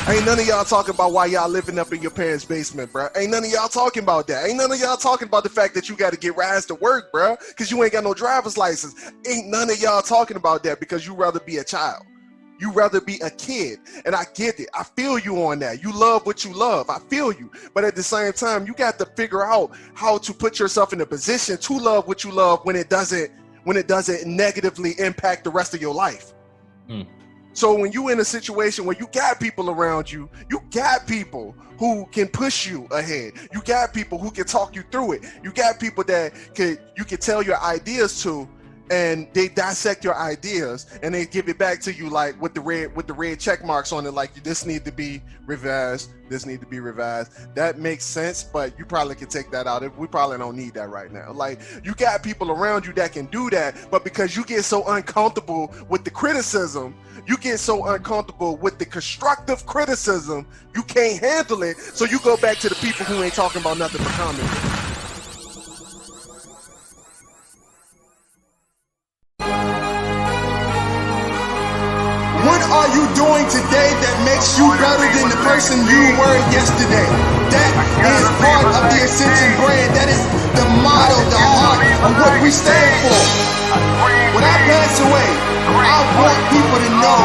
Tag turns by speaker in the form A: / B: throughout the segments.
A: Ain't none of y'all talking about why y'all living up in your parents' basement, bro. Ain't none of y'all talking about that. Ain't none of y'all talking about the fact that you got to get rides to work, bro, because you ain't got no driver's license. Ain't none of y'all talking about that because you rather be a child. You rather be a kid. And I get it. I feel you on that. You love what you love. I feel you. But at the same time, you got to figure out how to put yourself in a position to love what you love when it doesn't negatively impact the rest of your life. So when you in a situation where you got people around you, you got people who can push you ahead. You got people who can talk you through it. You got people that you can tell your ideas to, and they dissect your ideas and they give it back to you like with the red check marks on it, like this need to be revised, this need to be revised. That makes sense, but you probably can take that out. We probably don't need that right now. Like, you got people around you that can do that, but because you get so uncomfortable with the criticism, you get so uncomfortable with the constructive criticism, you can't handle it, so you go back to the people who ain't talking about nothing but commenting. What are you doing today that makes you better than the person you were yesterday? That is part of the Ascension brand. That is the motto, the heart of what we stand for. When I pass away, I want people to know.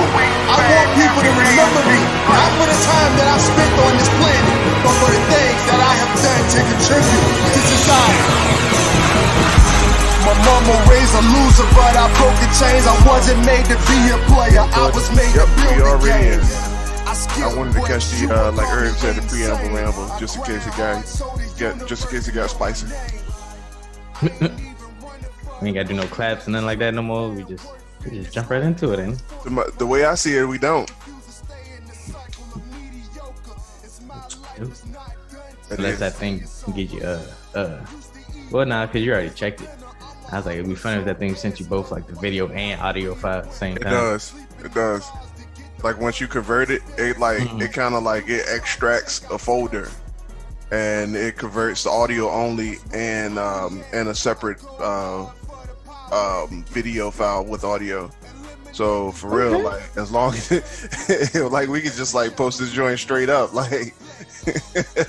A: I want people to remember me, not for the time that I spent on this planet, but for the things that I have done to contribute to society. My mama raised a loser, but I broke the chains. I wasn't made to be a player. I was made to build the game. I wanted to catch the like Herb said, the preamble ramble, just in case it got spicy.
B: We ain't gotta do no claps and nothing like that no more. We just jump right into it, ain't it?
A: The way I see it, we don't.
B: Unless that thing can get you well, nah, because you already checked it. I was like, it'd be funny if that thing sent you both like the video and audio file at the same time.
A: It does. Like once you convert it, it kind of like it extracts a folder, and it converts the audio only and a separate video file with audio. So for real, like as long as like we could just like post this joint straight up, like.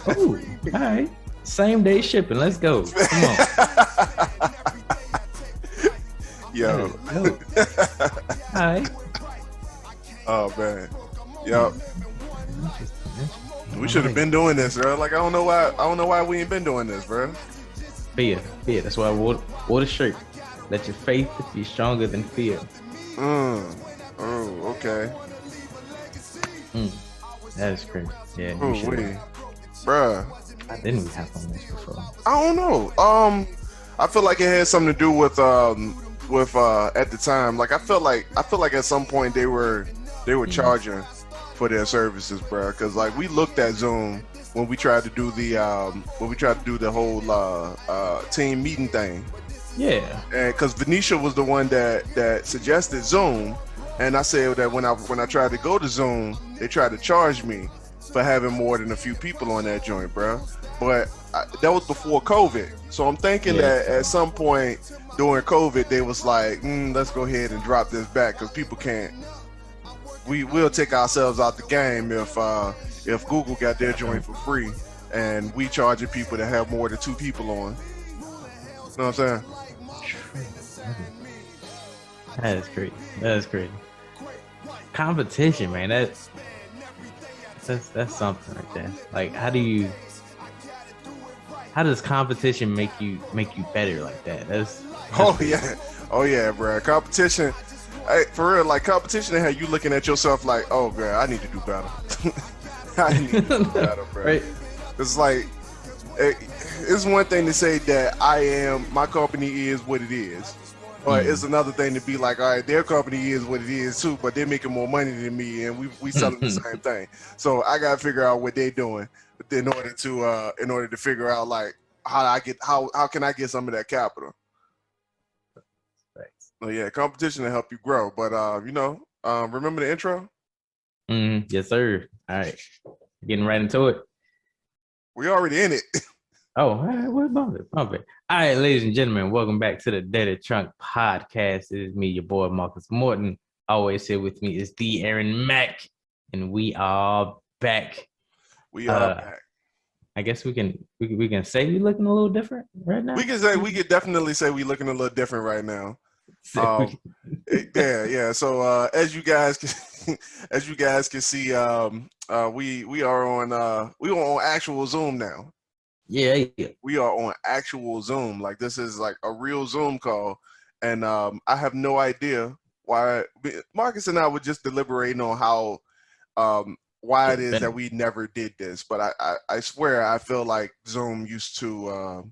B: Oh, all right. Same day shipping. Let's go. Come on.
A: Yo.
B: All right.
A: Oh man. Yo. We should have been doing this, bro. Like I don't know why we ain't been doing this, bro.
B: Fear. That's why I wore the shirt. Let your faith be stronger than fear.
A: Oh, okay.
B: That is crazy. Yeah.
A: Bruh.
B: I didn't have on this before.
A: I don't know. I feel like it had something to do with at the time. Like I feel like at some point they were charging for their services, bro. Because like we looked at Zoom when we tried to do the whole team meeting thing.
B: Yeah.
A: And because Venetia was the one that suggested Zoom, and I said that when I tried to go to Zoom, they tried to charge me for having more than a few people on that joint, bro. But that was before COVID, so I'm thinking that at some point during COVID they was like, let's go ahead and drop this back because people can't. We'll take ourselves out the game if Google got their joint for free and we charging people to have more than 2 people on. You know what I'm saying?
B: That is crazy. Competition, man. That's something right there. Like, how does competition make you better like that? That's
A: oh yeah, bro. Competition, for real. Like competition, how you looking at yourself like, oh, girl, I need to do better. I need to do better, bro. Right. It's like it's one thing to say that my company is what it is. But it's another thing to be like, all right, their company is what it is too, but they're making more money than me, and we selling the same thing. So I gotta figure out what they're doing in order to figure out like how can I get some of that capital.
B: Thanks.
A: So yeah, competition to help you grow. But remember the intro?
B: Yes, sir. All right, getting right into it.
A: We already in it.
B: Oh, all right, what about it? All right, ladies and gentlemen, welcome back to the Dirty Trunk Podcast. It is me, your boy, Marcus Morton. Always here with me is the Aaron Mack, and we are back.
A: We are back.
B: I guess we can say we looking a little different right now.
A: We could definitely say we looking a little different right now. Yeah. So as you guys can see, we are on actual Zoom now.
B: Yeah.
A: We are on actual Zoom. Like this is like a real Zoom call, and I have no idea why. Marcus and I were just deliberating on how why it is that we never did this, but I swear I feel like Zoom used to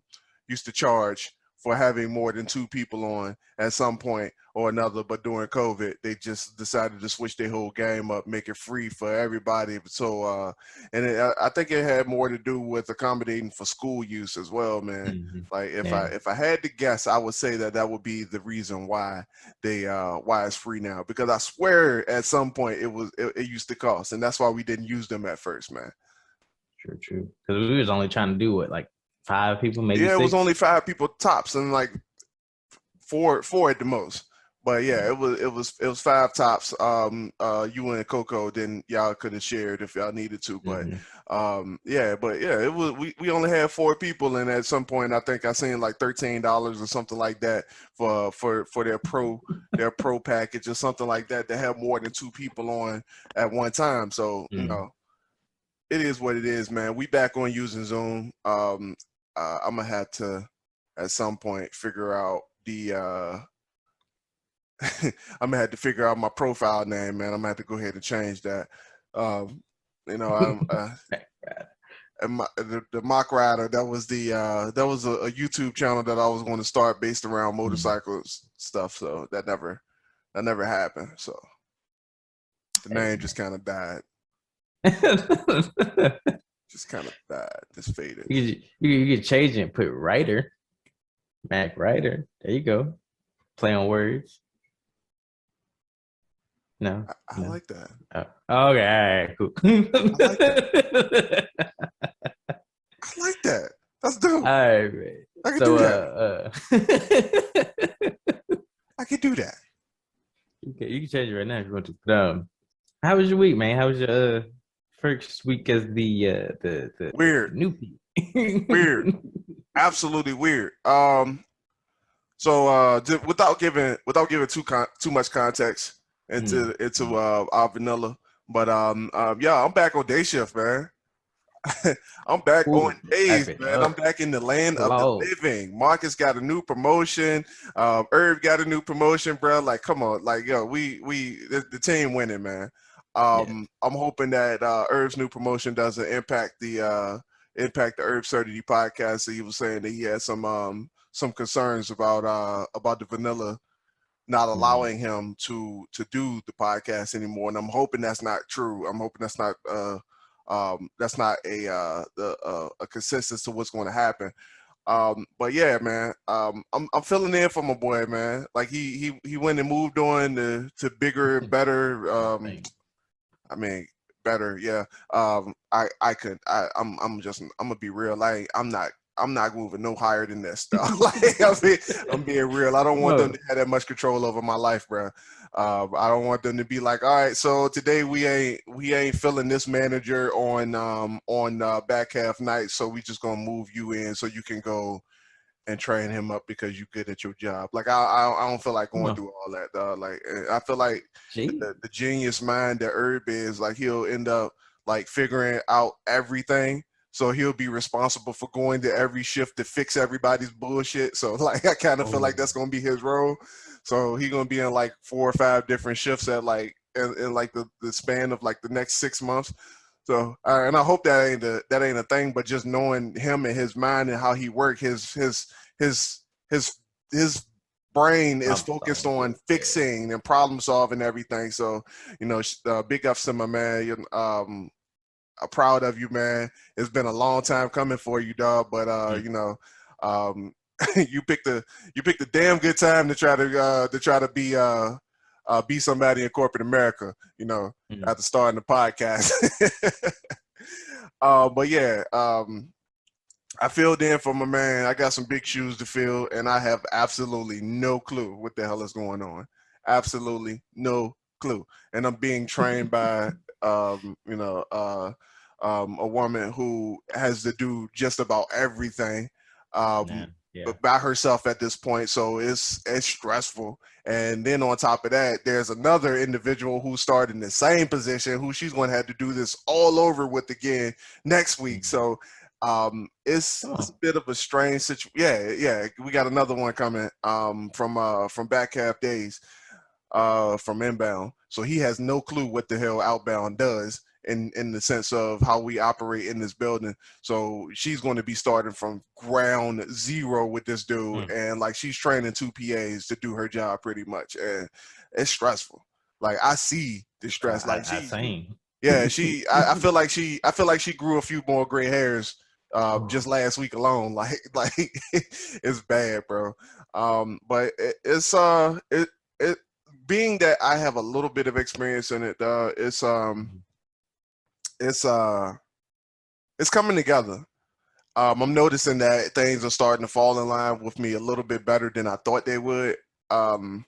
A: charge for having more than 2 people on at some point or another, but during COVID they just decided to switch their whole game up, make it free for everybody. So I think it had more to do with accommodating for school use as well, man.
B: Mm-hmm.
A: Like if I had to guess, I would say that would be the reason why why it's free now, because I swear at some point it used to cost, and that's why we didn't use them at first, man.
B: True. Because we was only trying to do what, like 5 people, maybe 6?
A: Yeah, it was only 5 people tops, and like four at the most. But yeah, it was 5 tops. You and Coco, then y'all could have shared if y'all needed to. But it was we only had 4 people, and at some point I think I seen like $13 or something like that for their pro package or something like that to have more than 2 people on at one time. So you know, it is what it is, man. We back on using Zoom. I'm gonna have to at some point figure out the I'm gonna have to figure out my profile name, man. I'm gonna have to go ahead and change that. You know, I'm and the Mock Rider, that was a YouTube channel that I was going to start based around motorcycles stuff. So that never happened. So the name just kind of died. Just kind of died. Just faded.
B: You could change it and put Writer. Mac Writer. There you go. Play on words. No.
A: I like that.
B: Oh, okay. All right, cool.
A: I like that. That's dope.
B: All right, man.
A: I can do that. I can do that.
B: Okay, you can change it right now if you want to. But, how was your week, man? How was your first week as the
A: weird
B: new people?
A: Weird. Absolutely weird. So without giving too much context into our vanilla, but I'm back on day shift, man. I'm back on days, man. I'm back in the land of the living. Marcus got a new promotion. Irv got a new promotion, bro. Like, come on, like, yo, the team winning, man. I'm hoping that Irv's new promotion doesn't impact the Irv Certainty podcast. So he was saying that he had some concerns about the vanilla not allowing him to do the podcast anymore, and I'm hoping that's not true. I'm hoping that's not a consensus to what's going to happen. But yeah, man, I'm filling in for my boy, man. Like he went and moved on to bigger and better. I mean, better, yeah. I'm gonna be real. I'm not moving no higher than this stuff. Like I'm being real. I don't want them to have that much control over my life, bro. I don't want them to be like, all right, so today we ain't filling this manager on back half night, so we just gonna move you in so you can go and train him up because you're good at your job. Like I don't feel like going through all that, dog. Like I feel like the genius mind that Herb is, like he'll end up like figuring out everything. So he'll be responsible for going to every shift to fix everybody's bullshit. So like I kind of feel like that's gonna be his role. So he's gonna be in like 4 or 5 different shifts at like in like the span of like the next 6 months. So and I hope that ain't a thing, but just knowing him and his mind and how he works, his brain is focused on fixing and problem solving everything. So big ups to my man. I'm proud of you, man. It's been a long time coming for you, dog. But you picked a damn good time to try to be somebody in corporate America. After starting the podcast. But yeah, I filled in for my man. I got some big shoes to fill, and I have absolutely no clue what the hell is going on. Absolutely no clue. And I'm being trained by a woman who has to do just about everything
B: Yeah.
A: by herself at this point. So it's stressful. And then on top of that, there's another individual who started in the same position who she's going to have to do this all over with again next week. So it's a bit of a strange situation. Yeah, we got another one coming from back half days from inbound. So he has no clue what the hell outbound does in the sense of how we operate in this building. So she's going to be starting from ground zero with this dude, and like she's training 2 PAs to do her job pretty much, and it's stressful. Like I see the stress. Like
B: I seen.
A: yeah, I feel like she grew a few more gray hairs just last week alone. Like it's bad, bro. But it being that I have a little bit of experience in it, it's coming together. I'm noticing that things are starting to fall in line with me a little bit better than I thought they would. There's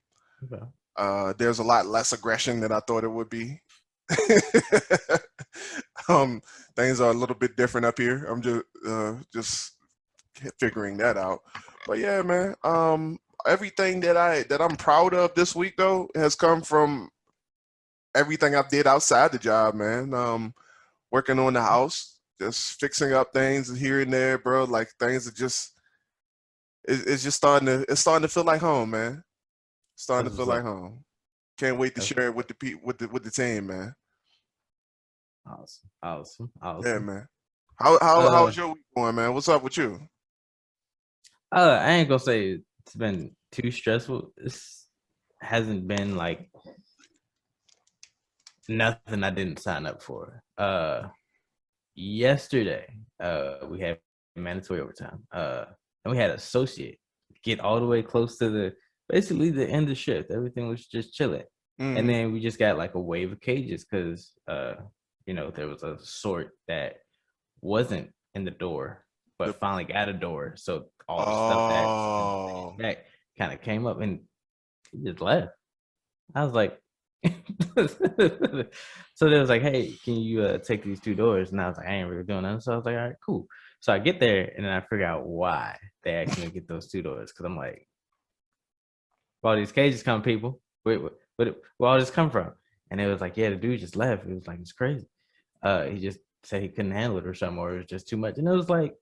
A: a lot less aggression than I thought it would be. Things are a little bit different up here. I'm just figuring that out. But yeah, man. Everything that I'm proud of this week though has come from everything I did outside the job, man. Working on the house, just fixing up things here and there, bro. Like things are just it's starting to feel like home, man. It's starting to feel like home. Can't wait to share it with the team, man.
B: Awesome.
A: Yeah, man. How's your week going, man? What's up with you?
B: I ain't gonna say it's been too stressful. This hasn't been like nothing I didn't sign up for. Yesterday, we had mandatory overtime. And we had associate get all the way close to basically the end of the shift. Everything was just chilling. Mm-hmm. And then we just got like a wave of cages because there was a sort that wasn't in the door, but finally got a door. So all the stuff that kind of came up and he just left. I was like, so they was like, hey, can you take these 2 doors? And I was like, I ain't really doing that. So I was like, all right, cool. So I get there and then I figure out why they asked me to get those 2 doors. Cause I'm like, where all these cages come, people? Where all this come from? And it was like, yeah, the dude just left. It was like, it's crazy. He just said he couldn't handle it or something, or it was just too much. And it was like,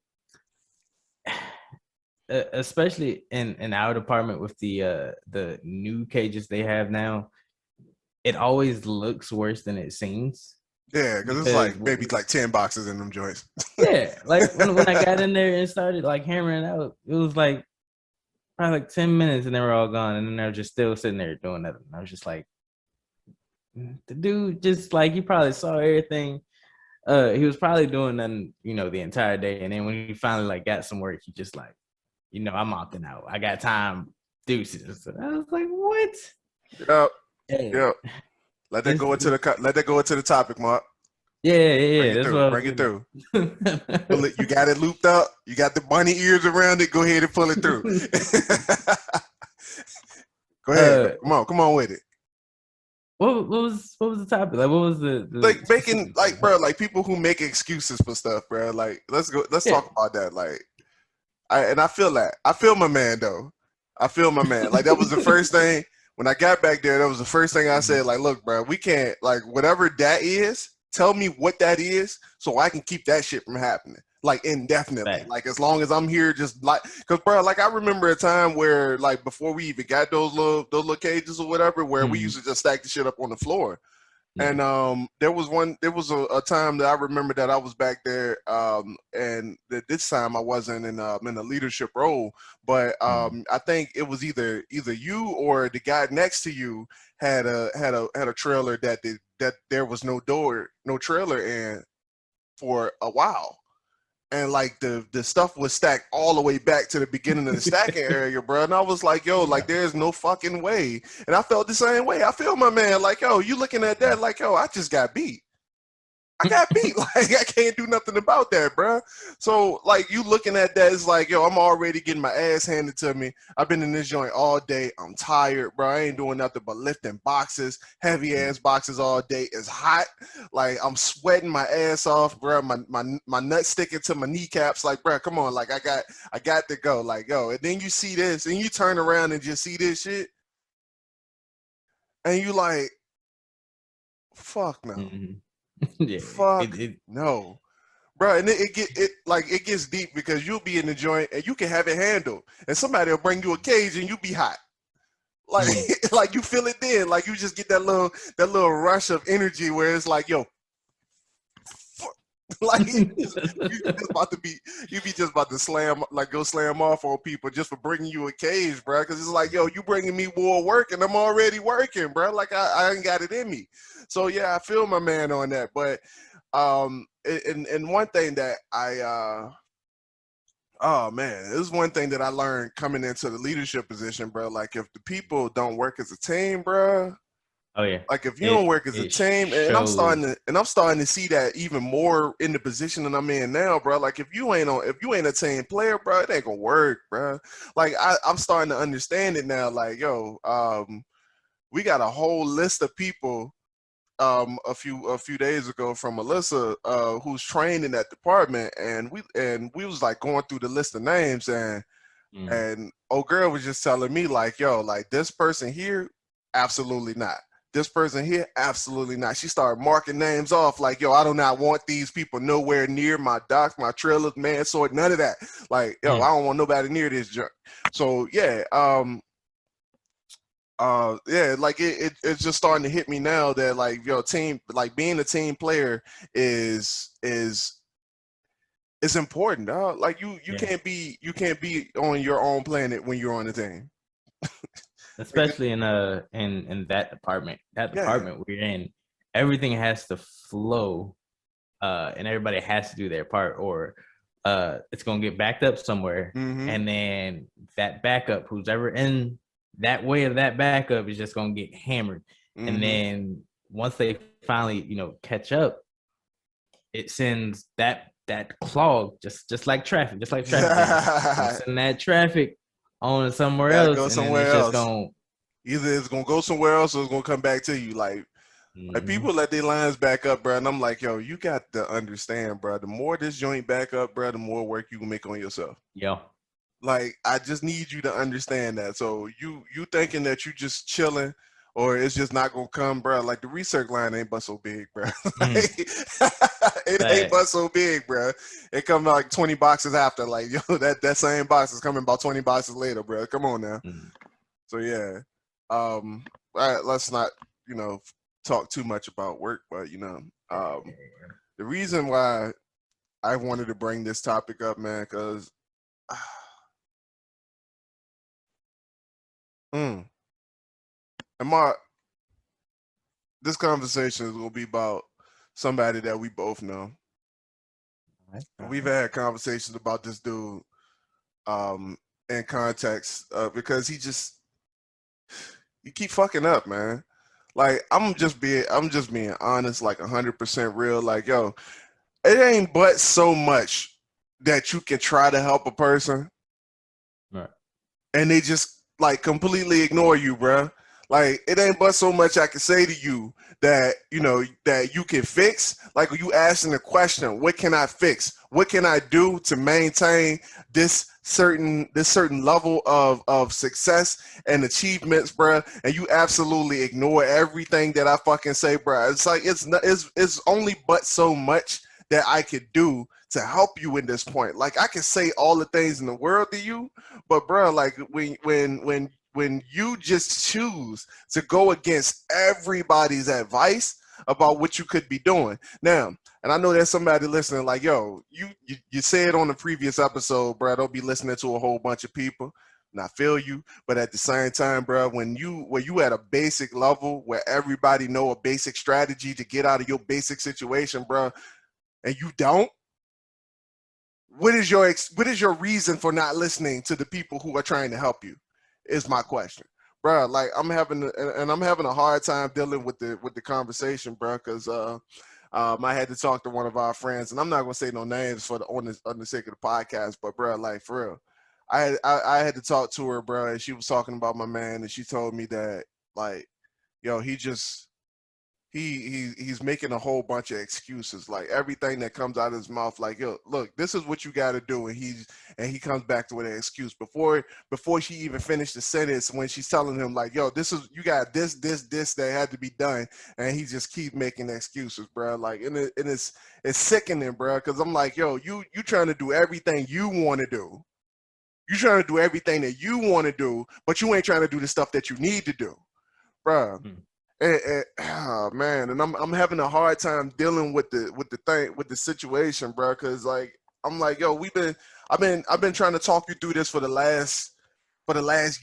B: especially in our department with the new cages they have now, it always looks worse than it seems.
A: Yeah, because it's like maybe like 10 boxes in them joints.
B: Yeah, like when I got in there and started like hammering out, it was like probably like 10 minutes and they were all gone, and then they were just still sitting there doing that. And I was just like, the dude just like, he probably saw everything. He was probably doing nothing, the entire day. And then when he finally like got some work, he just like, I'm opting out. I got time. Deuces. I was like, what?
A: Yep. Hey. Yep. Let that go into the topic, Mark.
B: Yeah.
A: Bring it through. You got it looped up. You got the bunny ears around it. Go ahead and pull it through. Go ahead. Come on with it.
B: What was the topic? Like, what was the
A: like making like, bro, like people who make excuses for stuff, bro. Like, let's talk about that. Like, I feel that. I feel my man though. I feel my man. Like that was the first thing when I got back there. That was the first thing I said. Like, look, bro, we can't, like, whatever that is. Tell me what that is so I can keep that shit from happening. Like indefinitely. Right. Like as long as I'm here, just like, cause bro, like I remember a time where like before we even got those little cages or whatever, where we used to just stack the shit up on the floor. And there was a time that I remember that I was back there, and this time I wasn't in a leadership role, but I think it was either you or the guy next to you had a trailer that there was no trailer in for a while. And like the stuff was stacked all the way back to the beginning of the stacking area, bro. And I was like, yo, like there's no fucking way. And I felt the same way. I feel my man, like, yo, you looking at that like, yo, I just got beat. I got beat. Like, I can't do nothing about that, bro. So, like, you looking at that, it's like, yo, I'm already getting my ass handed to me. I've been in this joint all day. I'm tired, bro. I ain't doing nothing but lifting boxes, heavy ass boxes all day. It's hot. Like, I'm sweating my ass off, bro. My nuts sticking to my kneecaps. Like, bro, come on. Like, I got to go. Like, yo. And then you see this, and you turn around and just see this shit, and you like, fuck no.
B: Mm-hmm. Yeah.
A: Fuck no. Bro, and it gets deep because you'll be in the joint and you can have it handled, and somebody will bring you a cage and you be hot, like like you feel it then, like you just get that little rush of energy where it's like, yo, like you be just about to slam, like go slam off on people just for bringing you a cage, bro, because it's like, yo, you bringing me more work and I'm already working, bro, like I ain't got it in me. So yeah, I feel my man on that, but and one thing that oh man, this is one thing that I learned coming into the leadership position, bro. Like, if the people don't work as a team, bro.
B: Oh yeah.
A: Like, if you don't work as a team, and I'm starting to see that even more in the position that I'm in now, bro. Like, if you ain't a team player, bro, it ain't gonna work, bro. Like, I'm starting to understand it now. Like, yo, we got a whole list of people a few days ago from Melissa, who's trained in that department, and we was like going through the list of names, and old girl was just telling me like, yo, like, this person here, absolutely not. This person here, absolutely not. She started marking names off like, yo, I do not want these people nowhere near my docks, my trailers, man, sword, none of that. Like, yo, I don't want nobody near this junk. So yeah, yeah, like it's just starting to hit me now that, like, yo, team, like, being a team player is important, dog. Like, you can't be on your own planet when you're on the team,
B: especially in that department. That department we're in, everything has to flow, and everybody has to do their part, or it's gonna get backed up somewhere, and then that backup, who's ever in that way of that backup, is just gonna get hammered. And then once they finally, catch up, it sends that clog, just like traffic, send that traffic on somewhere else,
A: go
B: and then
A: somewhere
B: it's just
A: else.
B: gonna
A: Either it's gonna go somewhere else or it's gonna come back to you. Like people let their lines back up, bro, and I'm like, yo, you got to understand, bro. The more this joint back up, bro, the more work you can make on yourself.
B: Yeah.
A: Like, I just need you to understand that. So you thinking that you just chilling, or it's just not gonna come, bro. Like, the research line ain't but so big, bro. It ain't but so big, bro. It come like 20 boxes after. Like, yo, that same box is coming about 20 boxes later, bro. Come on now. So yeah, all right, let's not talk too much about work, but the reason why I wanted to bring this topic up, man, because and this conversation is gonna be about somebody that we both know. We've had conversations about this dude in context because he keep fucking up, man. Like, I'm just being honest, like 100% real. Like, yo, it ain't but so much that you can try to help a person,
B: right,
A: and they just like completely ignore you, bro. Like, it ain't but so much I can say to you that that you can fix. Like, you asking the question, what can I fix? What can I do to maintain this certain level of success and achievements, bro? And you absolutely ignore everything that I fucking say, bro. It's like, it's only but so much that I could do to help you in this point. Like, I can say all the things in the world to you, but bro, like, when you just choose to go against everybody's advice about what you could be doing now, and I know there's somebody listening like, yo, you said on the previous episode, bro, don't be listening to a whole bunch of people. And I feel you, but at the same time, bro, when you at a basic level where everybody know a basic strategy to get out of your basic situation, bro, and you don't, what is your reason for not listening to the people who are trying to help you? Is my question, bro. Like, I'm having a hard time dealing with the conversation, bro, because I had to talk to one of our friends, and I'm not gonna say no names for on the sake of the podcast, but bro, like for real, I had to talk to her, bro, and she was talking about my man, and she told me that like, yo, he just he's making a whole bunch of excuses, like everything that comes out of his mouth, like, yo, look, this is what you got to do, and he comes back to with an excuse before she even finished the sentence, when she's telling him like, yo, this is, you got this that had to be done, and he just keeps making excuses, bro. Like, it's sickening, bro, because I'm like, yo, you trying to do everything you want to do. You trying to do everything that you want to do, but you ain't trying to do the stuff that you need to do, bro. Oh, man, and I'm having a hard time dealing with the situation, bro. Because like I'm like, yo, I've been trying to talk you through this for the last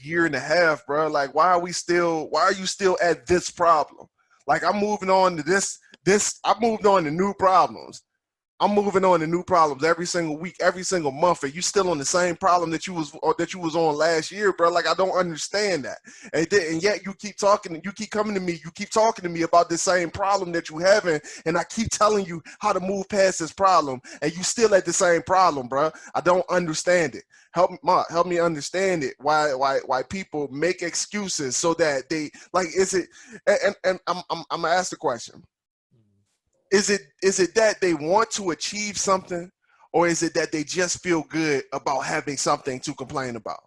A: year and a half, bro. Like, why are you still at this problem? Like, I'm moving on to I moved on to new problems. I'm moving on to new problems every single week, every single month, and you still on the same problem that you was on last year, bro. Like, I don't understand that. And yet you keep talking, you keep coming to me, you keep talking to me about this same problem that you having, and I keep telling you how to move past this problem, and you still at the same problem, bro. I don't understand it. Help me understand it. Why people make excuses so that they like, is it? And I'm gonna ask the question. Is it that they want to achieve something, or is it that they just feel good about having something to complain about?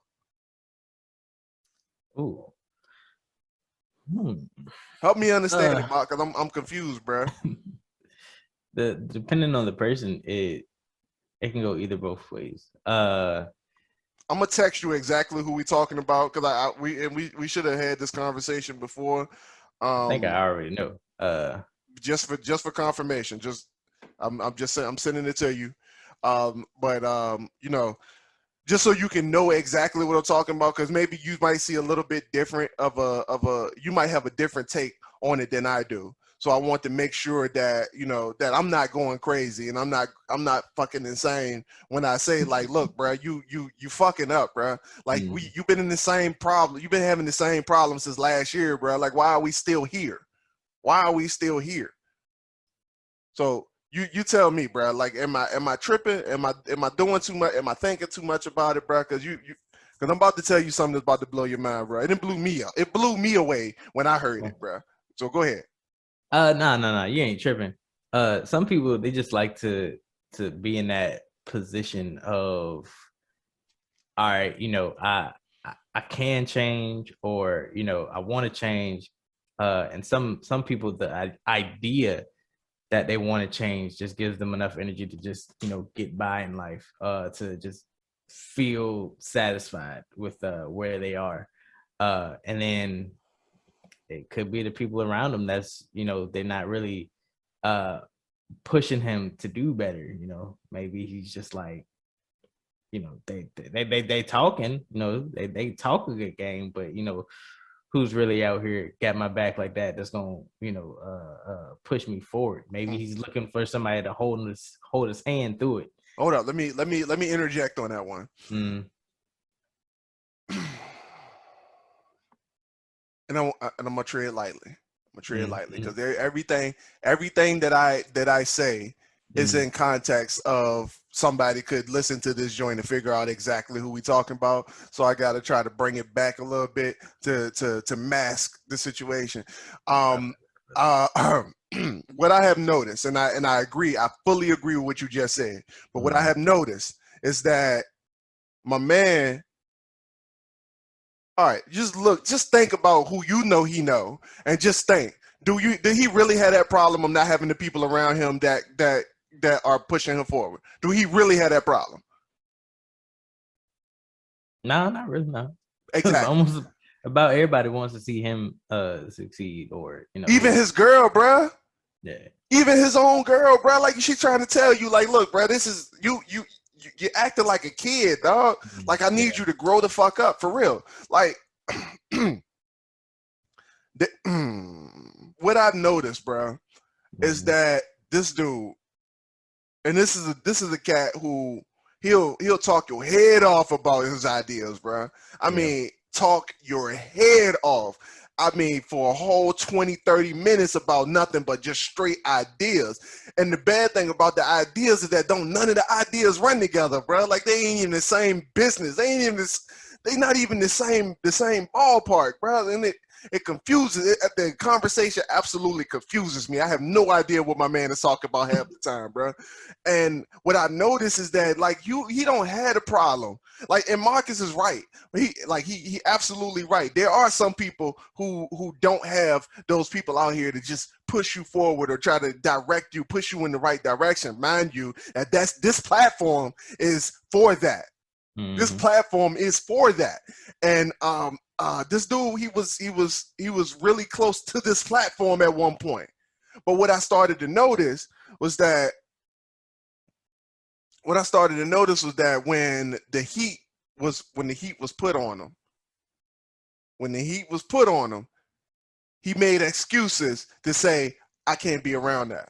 B: Ooh.
A: Help me understand it, Mark, because I'm confused, bro.
B: Depending on the person, it can go either both ways.
A: I'm gonna text you exactly who we talking about, because we should have had this conversation before.
B: I think I already know.
A: Just for confirmation, I'm sending it to you. But you know, just so you can know exactly what I'm talking about, because maybe you might see a little bit different you might have a different take on it than I do. So I want to make sure that, you know, that I'm not going crazy, and I'm not fucking insane when I say, like, look, bro, you fucking up, bro. Like, you've been in the same problem. You've been having the same problem since last year, bro. Like, why are we still here? Why are we still here? So you tell me, bro. Like, am I tripping? Am I doing too much? Am I thinking too much about it, bro? Because I'm about to tell you something that's about to blow your mind, bro. It blew me up. It blew me away when I heard it, bro. So go ahead.
B: No, you ain't tripping. Some people, they just like to be in that position of, all right, you know, I can change, or, you know, I want to change. And some people, the idea that they want to change just gives them enough energy to just, you know, get by in life, to just feel satisfied with where they are. And then it could be the people around them that's, you know, they're not really pushing him to do better. You know, maybe he's just like, you know, they talking, you know, they talk a good game, but, you know, who's really out here got my back like that, that's gonna, you know, push me forward. Maybe he's looking for somebody to hold his hand through it.
A: Hold up. Let me interject on that one. And I'm gonna tread lightly. Because everything that I say is in context of somebody could listen to this joint and figure out exactly who we talking about. So I got to try to bring it back a little bit to mask the situation. What I have noticed, and I agree, I fully agree with what you just said. But what I have noticed is that my man. All right, just think about who you know he know, and just think. Did he really have that problem of not having the people around him that are pushing him forward? Do he really have that problem?
B: No, not really, no.
A: Exactly.
B: Almost about everybody wants to see him succeed, or, you know,
A: even his girl, bruh.
B: Yeah.
A: Even his own girl, bruh. Like, she's trying to tell you, like, look, bruh, this is you're acting like a kid, dog. Like, I need you to grow the fuck up, for real. Like, what I've noticed, bro, is that this dude, and this is a cat who he'll talk your head off about his ideas, bro. I mean, talk your head off. I mean, for a whole 20, 30 minutes about nothing but just straight ideas. And the bad thing about the ideas is that none of the ideas run together, bro. Like they ain't even the same business. They ain't even this. They not even the same ballpark, bro. And it confuses it. The conversation absolutely confuses me. I have no idea what my man is talking about half the time, bro. And what I notice is that like he don't have a problem. Like, and Marcus is right. He absolutely right. There are some people who don't have those people out here to just push you forward or try to direct you, push you in the right direction. Mind you, that this platform is for that. Mm-hmm. This platform is for that. And this dude, he was really close to this platform at one point. But what I started to notice was that when the heat was put on him, he made excuses to say, I can't be around that.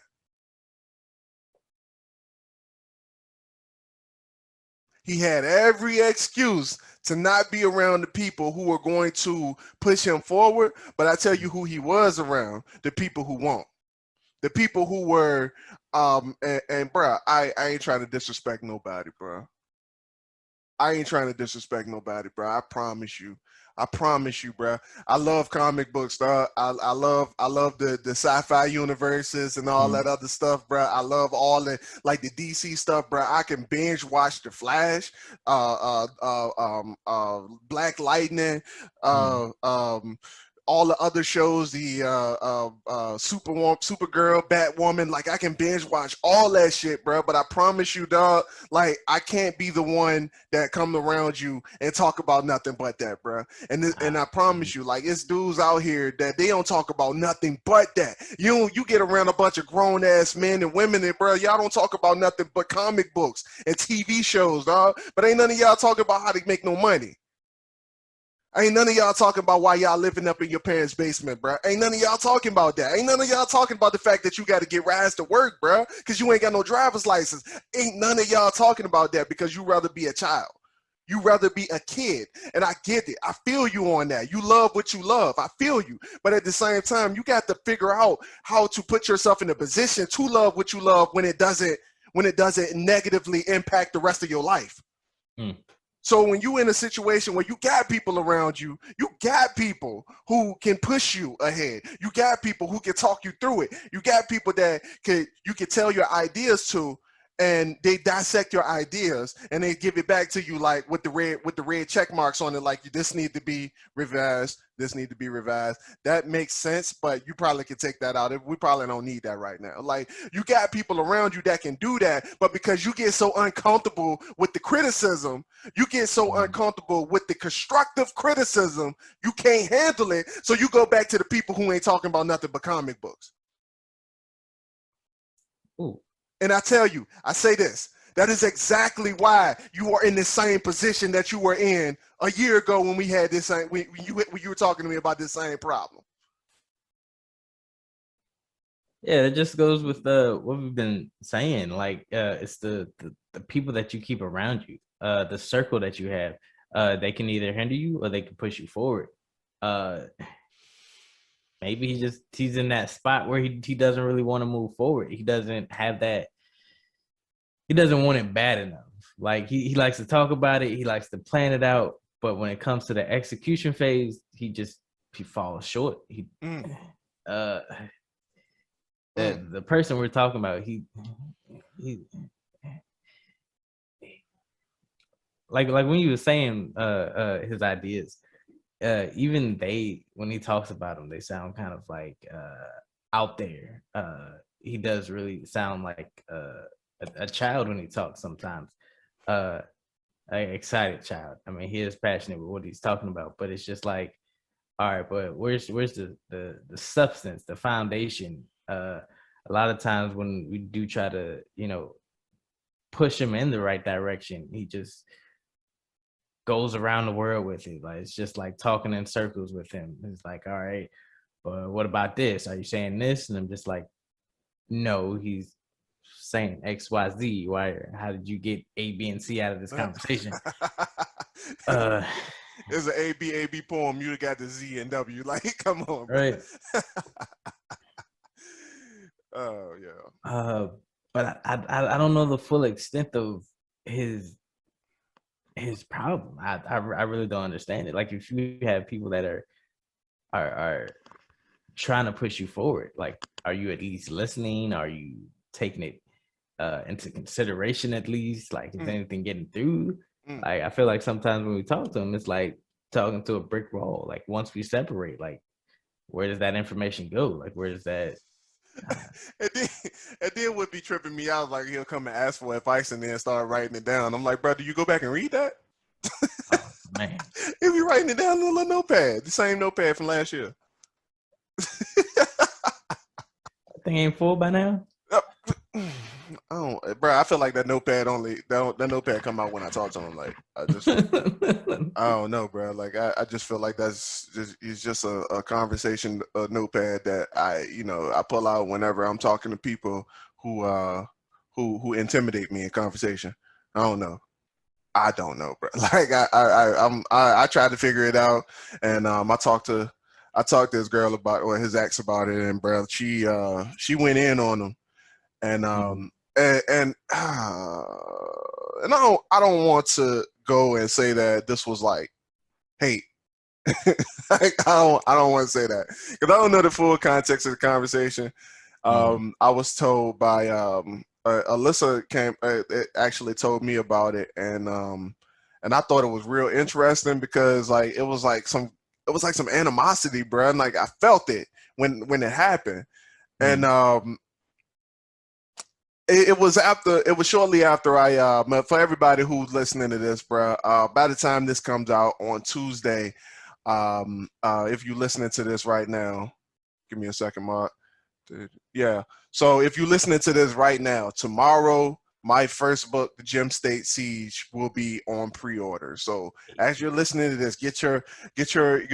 A: He had every excuse to not be around the people who were going to push him forward. But I tell you who he was around, the people who won't. The people who were, and bro, I ain't trying to disrespect nobody, bro. I ain't trying to disrespect nobody, bro. I promise you, bro. I love comic books, dog. I love the sci-fi universes and all that other stuff, bro. I love all the like the DC stuff, bro. I can binge watch The Flash, Black Lightning, all the other shows, the Supergirl, Batwoman. Like I can binge watch all that shit, bro. But I promise you, dog, like I can't be the one that come around you and talk about nothing but that, bro. And I promise you, like it's dudes out here that they don't talk about nothing but that. You get around a bunch of grown ass men and women, and bro, y'all don't talk about nothing but comic books and TV shows, dog. But ain't none of y'all talking about how to make no money. Ain't none of y'all talking about why y'all living up in your parents' basement, bro. Ain't none of y'all talking about that. Ain't none of y'all talking about the fact that you got to get rides to work, bro, because you ain't got no driver's license. Ain't none of y'all talking about that because you rather be a child. You rather be a kid. And I get it. I feel you on that. You love what you love. I feel you. But at the same time, you got to figure out how to put yourself in a position to love what you love when it doesn't negatively impact the rest of your life. So when you're in a situation where you got people around you, you got people who can push you ahead. You got people who can talk you through it. You got people that you can tell your ideas to, and they dissect your ideas and they give it back to you like with the red check marks on it, like this need to be revised, this need to be revised. That makes sense, but you probably can take that out. We probably don't need that right now. Like you got people around you that can do that, but because you get so uncomfortable with the criticism, you get so uncomfortable with the constructive criticism, you can't handle it. So you go back to the people who ain't talking about nothing but comic books. Ooh. And I tell you, I say this, that is exactly why you are in the same position that you were in a year ago when we had this same, when you were talking to me about this same problem.
B: Yeah, it just goes with what we've been saying. Like it's the people that you keep around you, the circle that you have. They can either hinder you or they can push you forward. Maybe he's in that spot where he doesn't really want to move forward. He doesn't have that. He doesn't want it bad enough. Like he likes to talk about it. He likes to plan it out. But when it comes to the execution phase, he falls short. The person we're talking about, he like when you were saying his ideas, even when he talks about them, they sound kind of like out there. He does really sound like a child when he talks sometimes, an excited child. I mean, he is passionate with what he's talking about, but it's just like, all right, but where's the substance, the foundation? A lot of times when we do try to, push him in the right direction, he just goes around the world with it. Like it's just like talking in circles with him. It's like, all right, but what about this? Are you saying this? And I'm just like, no, he's saying X, Y, Z. Why? How did you get A, B, and C out of this conversation?
A: It's an A B poem. You got the Z and W. Like, come on, bro.
B: Right.
A: Oh yeah.
B: Uh, but I don't know the full extent of his problem. I really don't understand it. Like if you have people that are trying to push you forward, like are you at least listening? Are you taking it into consideration at least? Like is anything getting through? Like I feel like sometimes when we talk to them, it's like talking to a brick wall. Like once we separate, like where does that information go? Like where does that
A: and then what be tripping me out, like he'll come and ask for advice and then start writing it down. I'm like, bro, do you go back and read that?
B: oh man.
A: He'll be writing it down in a little notepad, the same notepad from last year.
B: That thing ain't full by now?
A: I feel like that notepad that notepad come out when I talk to him. Like I don't know, bro. Like I just feel like it's just a conversation, a notepad that I pull out whenever I'm talking to people who intimidate me in conversation. I don't know, bro. Like I tried to figure it out, and I talked to this girl about, or his ex about it, and bro, she went in on him, and and I don't want to go and say that this was like hate. Like, I don't want to say that because I don't know the full context of the conversation. I was told by Alyssa actually told me about it, and I thought it was real interesting because like it was like some animosity, bro. And like I felt it when it happened, and it was shortly after for everybody who's listening to this, bro. By the time this comes out on Tuesday, if you're listening to this right now, give me a second, Mark. Yeah. So if you're listening to this right now, tomorrow, my first book, The Gem State Siege, will be on pre-order. So as you're listening to this, get your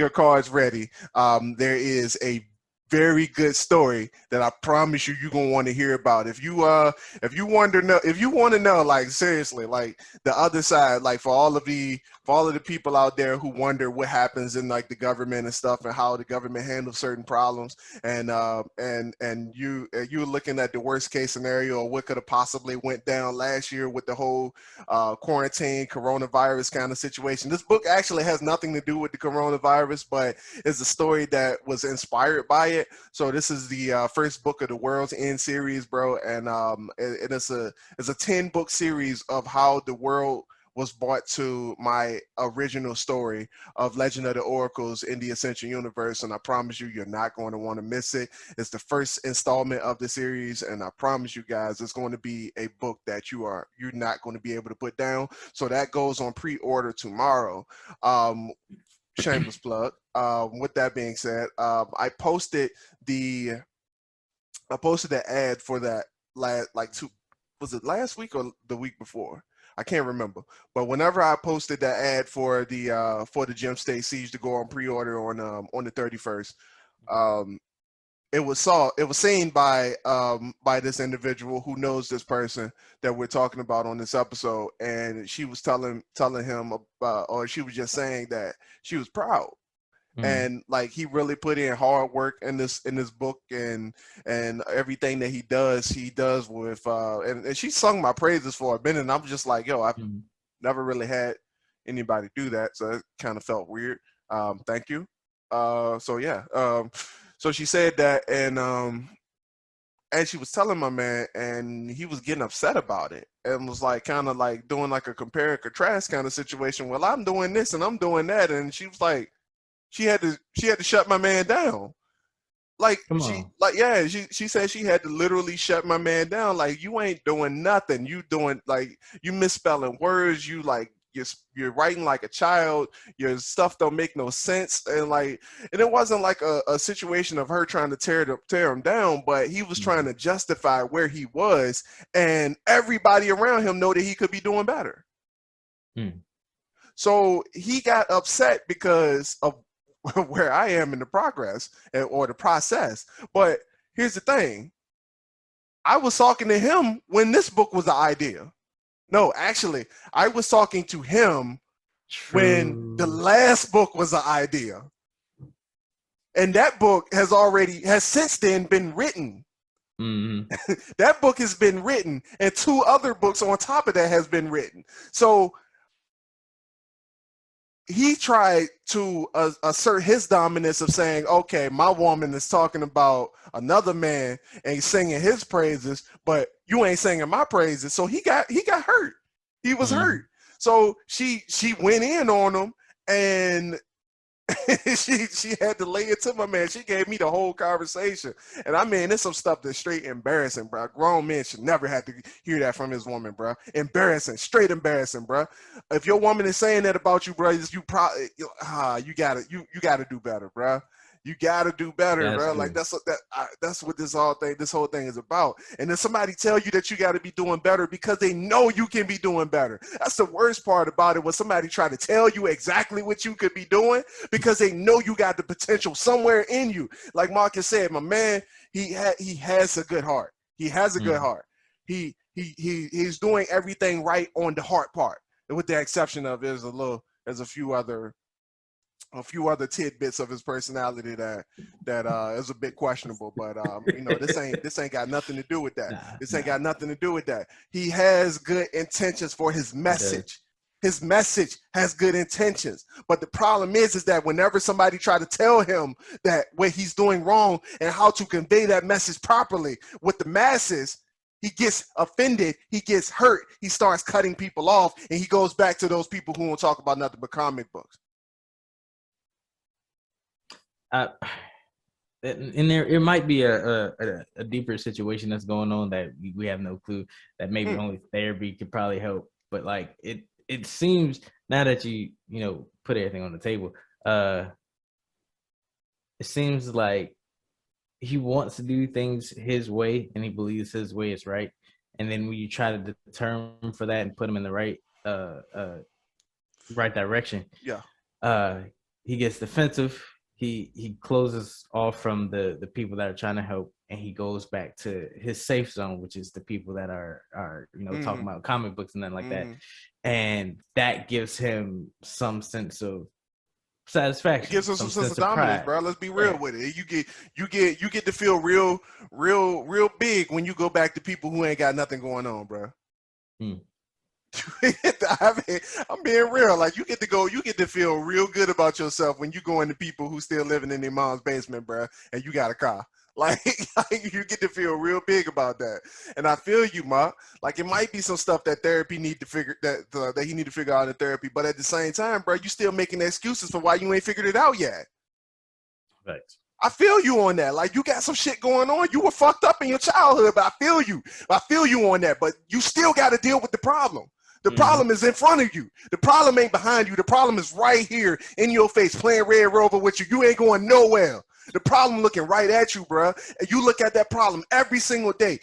A: cards ready. There is a very good story that I promise you're gonna want to hear about. If you want to know, like seriously, like the other side, like for all of the people out there who wonder what happens in like the government and stuff and how the government handles certain problems, and you're looking at the worst case scenario or what could have possibly went down last year with the whole quarantine coronavirus kind of situation. This book actually has nothing to do with the coronavirus, but it's a story that was inspired by it. So this is the first book of the World's End series, bro, and it's a 10-book series of how the world was brought to my original story of Legend of the Oracles in the Ascension universe, and I promise you're not going to want to miss it. It's the first installment of the series, and I promise you guys it's going to be a book that you're not going to be able to put down. So that goes on pre-order tomorrow. Shameless plug. With that being said, I posted the ad for that was it last week or the week before? I can't remember. But whenever I posted that ad for the Gem State Siege to go on pre-order on the 31st, it was seen by this individual who knows this person that we're talking about on this episode, and she was telling him about, or she was just saying that she was proud. And like he really put in hard work in this book, and everything that he does with and she sung my praises for a minute, and I'm just like, yo, I've never really had anybody do that, so it kind of felt weird. Thank you. So yeah, so she said that, and she was telling my man, and he was getting upset about it, and was like kind of like doing like a compare and contrast kind of situation. Well, I'm doing this and I'm doing that, and she was like, she had to shut my man down. Like she said she had to literally shut my man down. Like, you ain't doing nothing. You doing, like, you misspelling words. You like you're writing like a child. Your stuff don't make no sense. And it wasn't like a situation of her trying to tear him down, but he was trying to justify where he was, and everybody around him know that he could be doing better. So he got upset because of where I am in the progress or the process. But here's the thing. I was talking to him when this book was the idea. No, actually, I was talking to him when the
B: True.
A: last book was an idea. And that book has since then been written.
B: Mm-hmm.
A: That book has been written, and 2 other books on top of that has been written. So he tried to assert his dominance of saying, okay, my woman is talking about another man and singing his praises, but you ain't singing my praises. So he got hurt. He was hurt. So she went in on him, and she had to lay it to my man. She gave me the whole conversation. And I mean, there's some stuff that's straight embarrassing, bro. Grown men should never have to hear that from his woman, bro. Embarrassing, straight embarrassing, bro. If your woman is saying that about you, bro, you probably you gotta do better, bro. You gotta do better,
B: That's
A: bro.
B: true.
A: Like that's what this whole thing is about. And then somebody tell you that you got to be doing better because they know you can be doing better. That's the worst part about it, when somebody try to tell you exactly what you could be doing because they know you got the potential somewhere in you. Like Marcus said, my man, he has a good heart. He has a good heart. He's doing everything right on the heart part, and with the exception of there's a few other tidbits of his personality that is a bit questionable, but this ain't got nothing to do with that. Ain't got nothing to do with that. He has good intentions for his message. His message has good intentions, but the problem is that whenever somebody try to tell him that what he's doing wrong and how to convey that message properly with the masses, he gets offended, he gets hurt, he starts cutting people off, and he goes back to those people who won't talk about nothing but comic books.
B: And there, it might be a deeper situation that's going on that we have no clue, that maybe only therapy could probably help. But like it seems, now that you put everything on the table, it seems like he wants to do things his way and he believes his way is right. And then when you try to determine for that and put him in the right direction, he gets defensive. He closes off from the people that are trying to help, and he goes back to his safe zone, which is the people that are talking about comic books and nothing like that. And that gives him some sense of satisfaction.
A: It gives him some sense of dominance, bro. Let's be real with it. You get to feel real big when you go back to people who ain't got nothing going on, bro. I'm being real. Like you get to feel real good about yourself when you go into people who still living in their mom's basement, bro, and you got a car. Like you get to feel real big about that. And I feel you, Ma. Like it might be some stuff that therapy need to figure that he need to figure out in therapy, but at the same time, bro, you still making excuses for why you ain't figured it out yet.
B: Right.
A: I feel you on that. Like you got some shit going on. You were fucked up in your childhood, but I feel you. I feel you on that. But you still got to deal with the problem. The problem is in front of you. The problem ain't behind you. The problem is right here in your face, playing Red Rover with you. You ain't going nowhere. The problem looking right at you, bro. And you look at that problem every single day,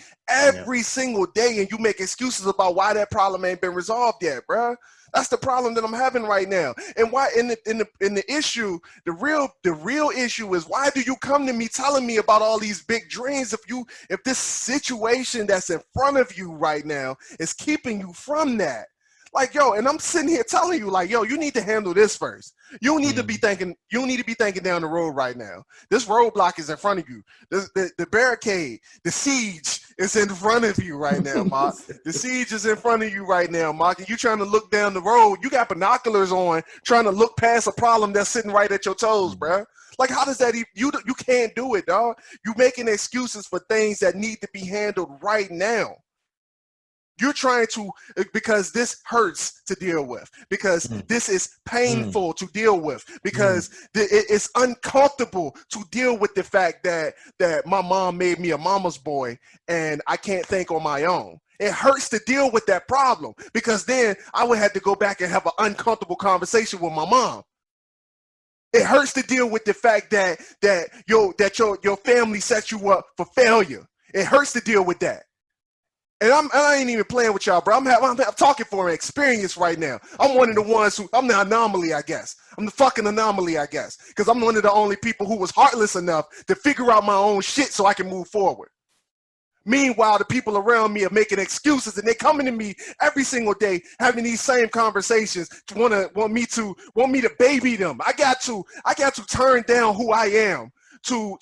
A: single day, and you make excuses about why that problem ain't been resolved yet, bro. That's the problem that I'm having right now. And why in the issue, the real issue is, why do you come to me telling me about all these big dreams if this situation that's in front of you right now is keeping you from that? Like, yo, and I'm sitting here telling you, like, yo, you need to handle this first. You need to be thinking down the road right now. This roadblock is in front of you. The barricade, the siege is in front of you right now, Mark. The siege is in front of you right now, Mark. And you trying to look down the road. You got binoculars on, trying to look past a problem that's sitting right at your toes, bro. Like, how does that even, you can't do it, dog. You making excuses for things that need to be handled right now. You're trying to, because this hurts to deal with, because this is painful to deal with, because it's uncomfortable to deal with the fact that my mom made me a mama's boy and I can't think on my own. It hurts to deal with that problem, because then I would have to go back and have an uncomfortable conversation with my mom. It hurts to deal with the fact that your family set you up for failure. It hurts to deal with that. And I ain't even playing with y'all, bro. I'm talking for an experience right now. I'm one of the ones I'm the anomaly, I guess. I'm the fucking anomaly, I guess. Because I'm one of the only people who was heartless enough to figure out my own shit so I can move forward. Meanwhile, the people around me are making excuses, and they're coming to me every single day, having these same conversations, want me to baby them. I got to turn down who I am to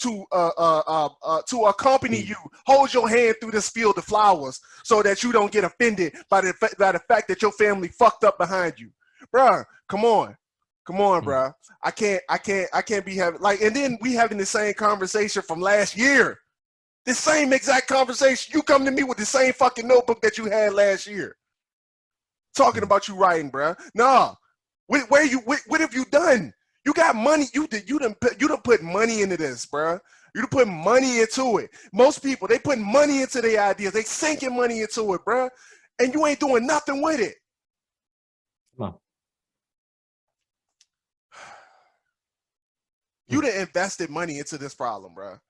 A: accompany you, hold your hand through this field of flowers, so that you don't get offended by the fact that your family fucked up behind you, bruh. Come on, bruh. I can't be having and then we having the same conversation from last year. The same exact conversation. You come to me with the same fucking notebook that you had last year, talking about you writing, bruh. Nah, what have you done? You got money. You done put money into this, bruh. You done put money into it. Most people, they put money into their ideas. They sinking money into it, bruh. And you ain't doing nothing with it. Come on. You done invested money into this problem, bruh,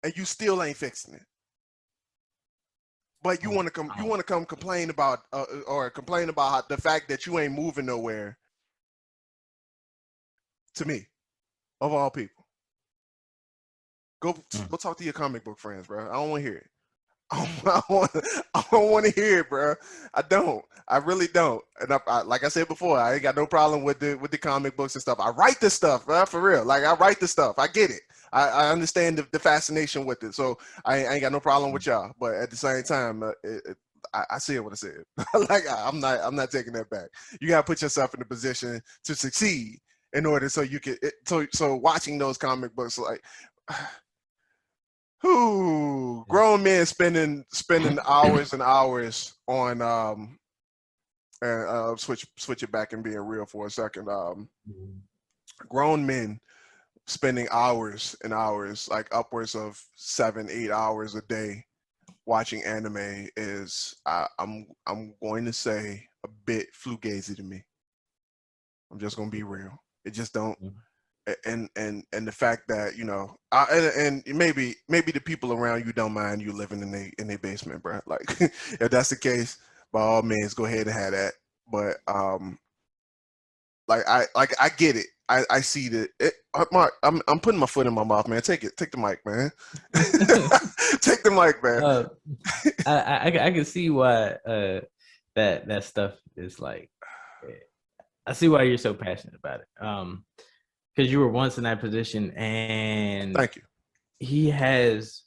A: and you still ain't fixing it. But you want to come complain about the fact that you ain't moving nowhere. To me, of all people, go talk to your comic book friends, bro. I don't want to hear it. I don't want to hear it, bro. I don't. I really don't. And I, like I said before, I ain't got no problem with the comic books and stuff. I write this stuff, bro, for real. Like, I write the stuff. I get it. I understand the fascination with it. So I ain't got no problem with y'all. But at the same time, I said what I said. Like, I'm not taking that back. You gotta put yourself in a position to succeed in order so you can. So watching those comic books, like, who grown men spending hours and hours on switch it back and being real for a second. Grown men spending hours and hours, like upwards of 7-8 hours a day, watching anime is I'm going to say a bit fugazi to me. I'm just gonna be real. It just don't. And the fact that, you know, and maybe the people around you don't mind you living in their basement, bro. Like, if that's the case, by all means, go ahead and have that. But I get it. I see that. Mark, I'm putting my foot in my mouth, man. Take the mic, man. Take the mic, man.
B: I can see why that stuff is like. I see why you're so passionate about it. Because you were once in that position, and
A: thank you.
B: He has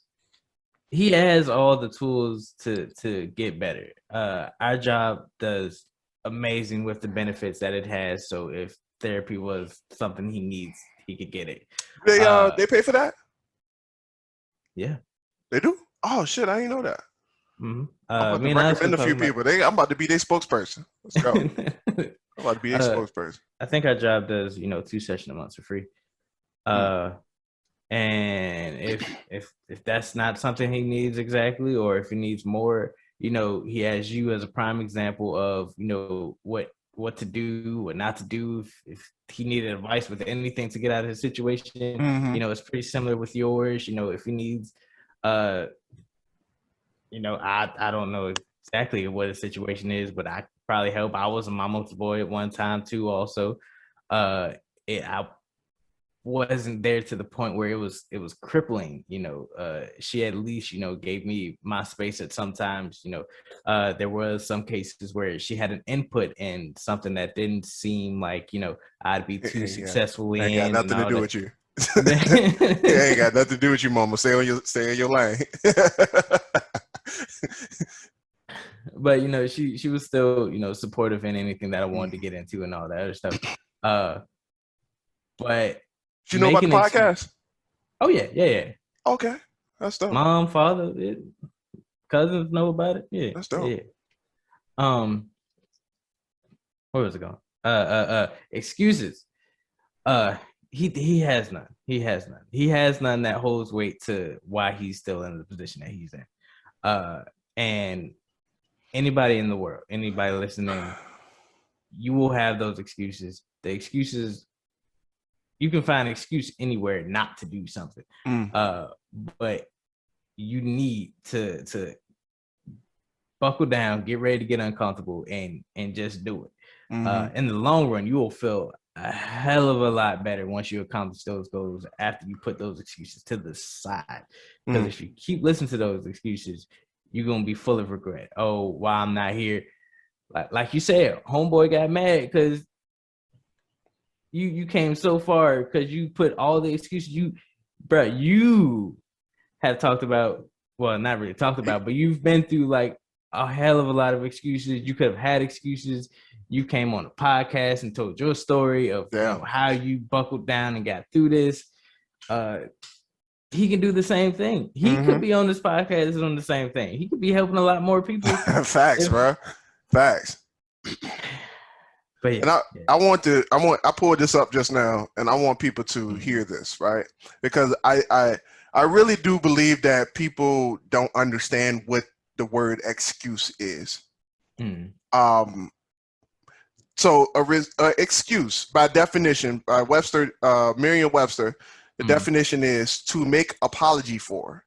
B: all the tools to get better. Our job does amazing with the benefits that it has. So if therapy was something he needs, he could get it.
A: They pay for that?
B: Yeah,
A: they do. Oh shit, I didn't know that.
B: Mm-hmm.
A: I'm about to recommend a few people. I'm about to be their spokesperson. Let's go. I'm about to be their spokesperson.
B: I think our job does, 2 sessions a month for free. And if that's not something he needs exactly, or if he needs more, he has you as a prime example of, what to do, what not to do. If he needed advice with anything to get out of his situation, it's pretty similar with yours. If he needs, I don't know exactly what his situation is, but I probably help. I was a mama's boy at one time too. Also, I wasn't there to the point where it was crippling. She at least gave me my space at sometimes. There was some cases where she had an input in something that didn't seem like I'd be too successful in.
A: Ain't got nothing to do with you. It ain't got nothing to do with you, mama. Stay in your lane.
B: But she was still supportive in anything that I wanted to get into and all that other stuff. But
A: you know about the podcast?
B: Oh yeah.
A: Okay, that's dope.
B: Mom, father, cousins know about it. Yeah,
A: that's dope.
B: Yeah. Where was it going? Excuses. He has none. He has none that holds weight to why he's still in the position that he's in. And anybody in the world, anybody listening, you will have those excuses. The excuses, you can find an excuse anywhere not to do something. But you need to buckle down, get ready to get uncomfortable, and just do it. In the long run, you will feel a hell of a lot better once you accomplish those goals after you put those excuses to the side. Because if you keep listening to those excuses, you're gonna be full of regret. Oh, why I'm not here. Like you said, homeboy got mad because you came so far because you put all the excuses you have talked about. Well, not really talked about, but you've been through like a hell of a lot of excuses. You could have had excuses. You came on a podcast and told your story of how you buckled down and got through this. He can do the same thing. He could be on this podcast doing the same thing. He could be helping a lot more people.
A: Facts, bro. Facts. But yeah, and I pulled this up just now, and I want people to hear this, right? Because I really do believe that people don't understand what the word excuse is. So excuse, by definition, by Webster, Merriam-Webster, the definition is to make apology for.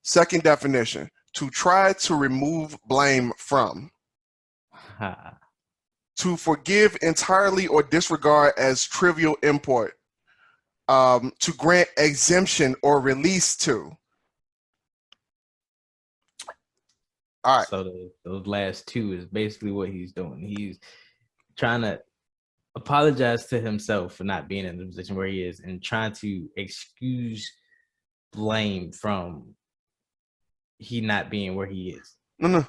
A: Second definition, to try to remove blame from. To forgive entirely or disregard as trivial import. To grant exemption or release to. All right.
B: So those last two is basically what he's doing. He's trying to apologize to himself for not being in the position where he is and trying to excuse blame from he not being where he is.
A: No.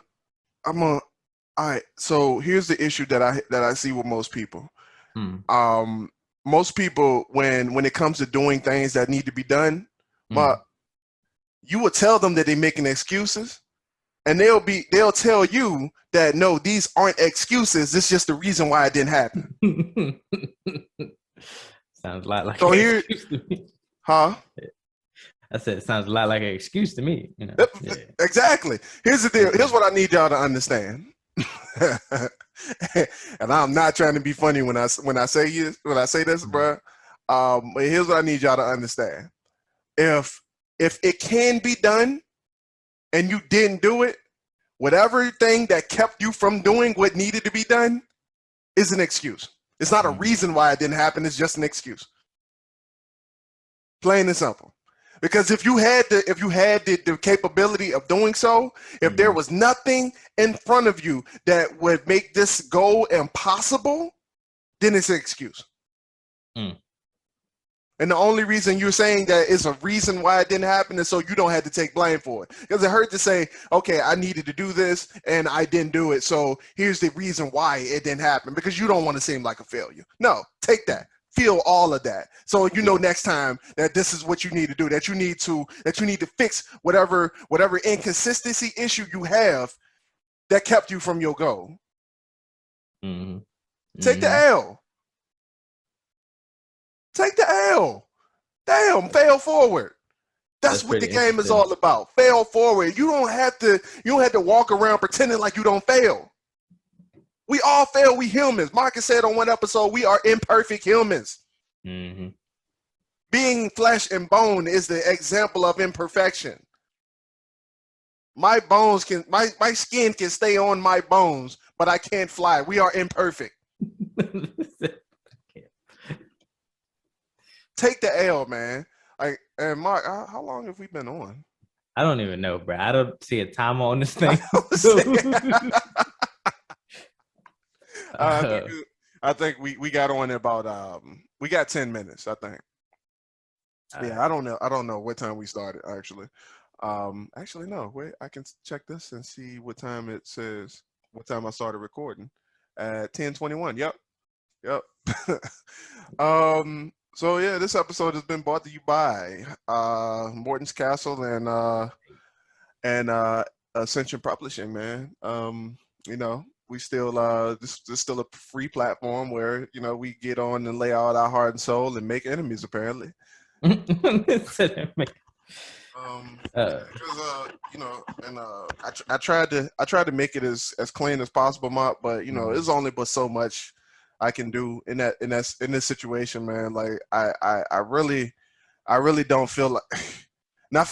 A: All right. So here's the issue that I see with most people. Most people, when it comes to doing things that need to be done, you will tell them that they're making excuses, and they'll tell you that no, these aren't excuses. This is just the reason why it didn't happen.
B: Sounds a lot like
A: so here, to me. Huh?
B: I said it sounds a lot like an excuse to me. You know?
A: Yeah. Exactly. Here's the deal. Here's what I need y'all to understand. And I'm not trying to be funny when I say this, bro. But here's what I need y'all to understand. If it can be done and you didn't do it, whatever thing that kept you from doing what needed to be done is an excuse. It's not a reason why it didn't happen. It's just an excuse. Plain and simple. Because if you had the capability of doing so, if there was nothing in front of you that would make this goal impossible, then it's an excuse. And the only reason you're saying that is a reason why it didn't happen is so you don't have to take blame for it. Because it hurt to say, okay, I needed to do this and I didn't do it, so here's the reason why it didn't happen, because you don't want to seem like a failure. No, take that. Feel all of that. So you know next time that this is what you need to do, that you need to fix whatever inconsistency issue you have that kept you from your goal. Take the L. Take the L. Damn, fail forward. That's what the game is all about. Fail forward. You don't have to walk around pretending like you don't fail. We all fail. We humans. Marcus said on one episode, we are imperfect humans. Being flesh and bone is the example of imperfection. My skin can stay on my bones, but I can't fly. We are imperfect. Take the L, man. And Mark, how long have we been on?
B: I don't even know, bro. I don't see a time on this thing.
A: I think we got on about we got 10 minutes, I think. Yeah, I don't know what time we started actually. Actually no, wait, I can check this and see what time it says, what time I started recording. At 10:21. Yep. So yeah, this episode has been brought to you by Morton's Castle and Ascension Publishing, man. You know, we still this is still a free platform where, you know, we get on and lay out our heart and soul and make enemies apparently. Because you know, and I tried to make it as clean as possible, Mark, but you know, there's only but so much I can do in this situation, man. Like I really don't feel like I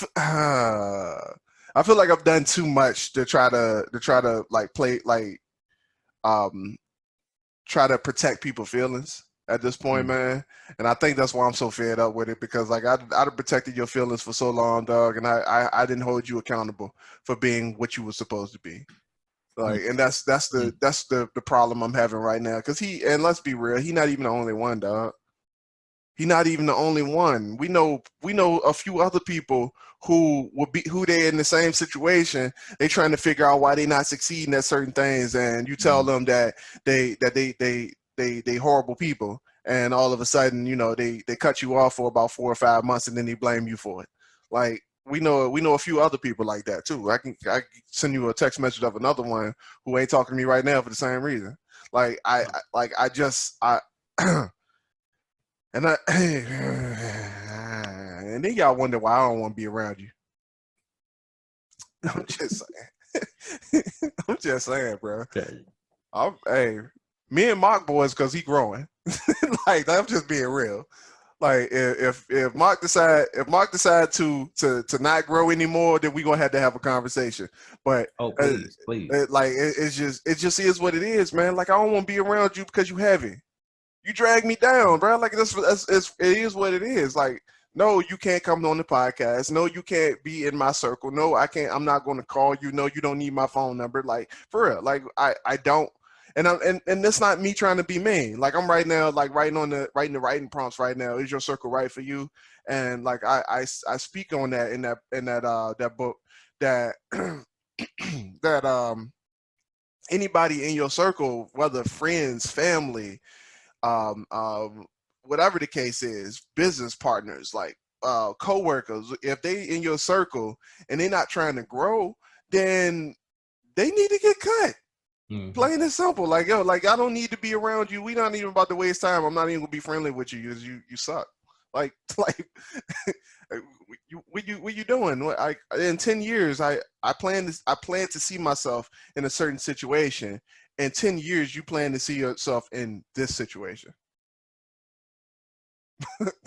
A: feel like I've done too much to try to like play like try to protect people's feelings at this point, man. And I think that's why I'm so fed up with it, because like I'd have protected your feelings for so long, dog, and I didn't hold you accountable for being what you were supposed to be. Like, and that's the problem I'm having right now. Cause and let's be real, he not even the only one, dog. He not even the only one. We know a few other people who they're in the same situation. They trying to figure out why they not succeeding at certain things, and you tell them that they horrible people, and all of a sudden, they cut you off for about 4 or 5 months, and then they blame you for it. Like, we know a few other people like that too. I can send you a text message of another one who ain't talking to me right now for the same reason. Like I just and and then y'all wonder why I don't want to be around you. I'm just saying. I'm just saying, bro.
B: Okay.
A: Hey, me and Mark boys, because he growing. Like, I'm just being real. Like, if Mark decide to not grow anymore, then we gonna have to have a conversation. But
B: please.
A: It just is what it is, man. Like, I don't want to be around you because you heavy. You drag me down, bro. Like, it is what it is. Like, no, you can't come on the podcast. No, you can't be in my circle. No, I can't. I'm not going to call you. No, you don't need my phone number. Like, for real. Like, I don't. And that's not me trying to be mean. Like, I'm right now, like, writing the writing prompts right now. Is your circle right for you? And like, I speak on that in that book, that that anybody in your circle, whether friends, family, um, um, whatever the case is, business partners, like co-workers, if they in your circle and they're not trying to grow, then they need to get cut. Plain and simple. Like, yo, like, I don't need to be around you. We not even about to waste time. I'm not even gonna be friendly with you because you suck. Like what you doing? In 10 years, I plan to see myself in a certain situation. In 10 years, you plan to see yourself in this situation.